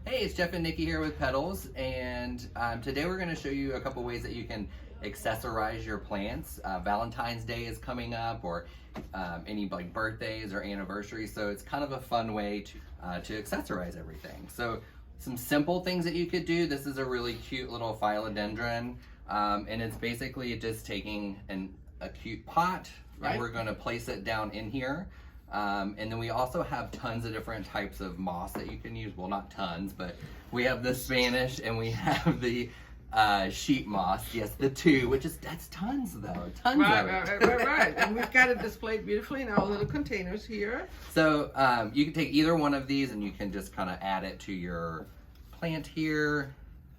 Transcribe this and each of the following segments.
Hey, it's Jeff and Nique here with Petals, and today we're going to show you a couple ways that you can accessorize your plants. Valentine's Day is coming up, or any like birthdays or anniversaries, so it's kind of a fun way to accessorize everything. So some simple things that you could do. This is a really cute little philodendron, and it's basically just taking a cute pot, right, and we're going to place it down in here. And then we also have tons of different types of moss that you can use. Well, not tons, but we have the Spanish and we have the sheep moss. Yes, the two, that's tons though. Tons of it. Right. And we've got it displayed beautifully in our little containers here. So you can take either one of these and you can just kind of add it to your plant here.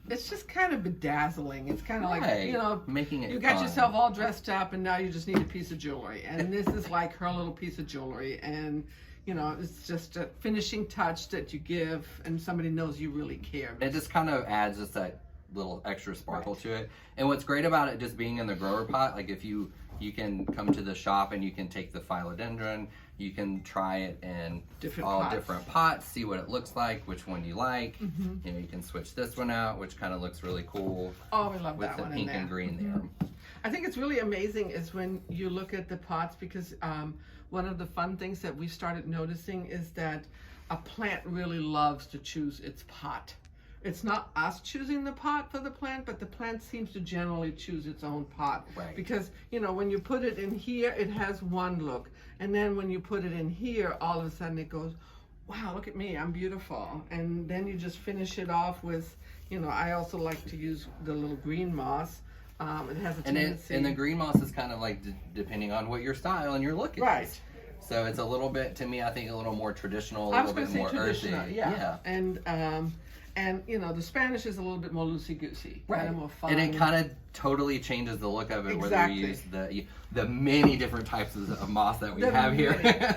It's just kind of bedazzling. It's kind of like, you know, making it you got fun. yourself all dressed up and now you just need a piece of jewelry. And this is like her little piece of jewelry. And, you know, it's just a finishing touch that you give and somebody knows you really care. It just kind of adds just that little extra sparkle to it. And what's great about it just being in the grower pot, like if you can come to the shop and you can take the philodendron, you can try it in different pots, see what it looks like, which one you like. You know, you can switch this one out, which kind of looks really cool. Oh, we love with that the one pink in there. and green there. I think it's really amazing is when you look at the pots, because one of the fun things that we started noticing is that a plant really loves to choose its pot. It's not us choosing the pot for the plant, but the plant seems to generally choose its own pot. Right. Because, you know, when you put it in here, it has one look. And then when you put it in here, all of a sudden it goes, wow, look at me, I'm beautiful. And then you just finish it off with, you know, I also like to use the little green moss. It has a tendency. And the green moss is kind of like depending on what your style and your look is. Right. So it's a little bit, to me, I think a little more traditional, a little bit more earthy. Yeah. And you know, the Spanish is a little bit more loosey-goosey, right? Kind of more fun. And it kind of totally changes the look of it, whether you use the many different types of moss that we have here.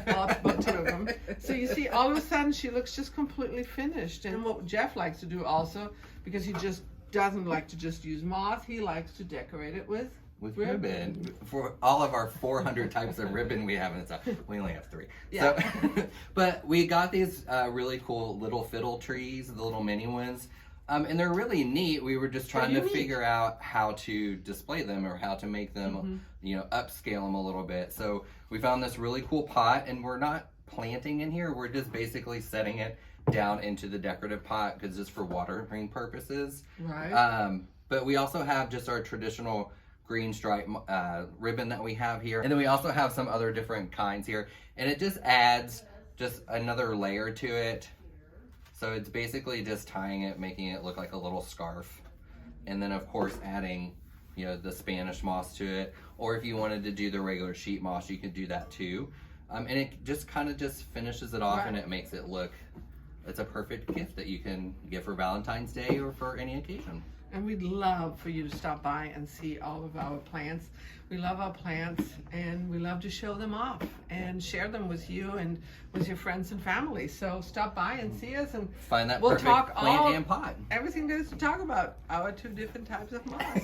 About two of them. So you see, all of a sudden, she looks just completely finished. And what Jeff likes to do also, because he just doesn't like to just use moss, he likes to decorate it with ribbon. For all of our 400 types of ribbon we have in stock, we only have 3. Yeah. So, but we got these really cool little fiddle trees, the little mini ones, and they're really neat. We were just trying to figure out how to display them or how to make them, you know, upscale them a little bit. So we found this really cool pot, and we're not planting in here. We're just basically setting it down into the decorative pot because it's for watering purposes. Right. But we also have just our traditional green stripe ribbon that we have here, and then we also have some other different kinds here, and it just adds just another layer to it. So it's basically just tying it, making it look like a little scarf, and then of course adding, you know, the Spanish moss to it, or if you wanted to do the regular sheet moss, you could do that too. And it just kind of just finishes it off, and it makes it look, it's a perfect gift that you can give for Valentine's Day or for any occasion. And we'd love for you to stop by and see all of our plants. We love our plants, and we love to show them off and share them with you and with your friends and family. So stop by and see us, and find that we'll perfect talk plant and pot. Everything there is to talk about, our 2 different types of moss.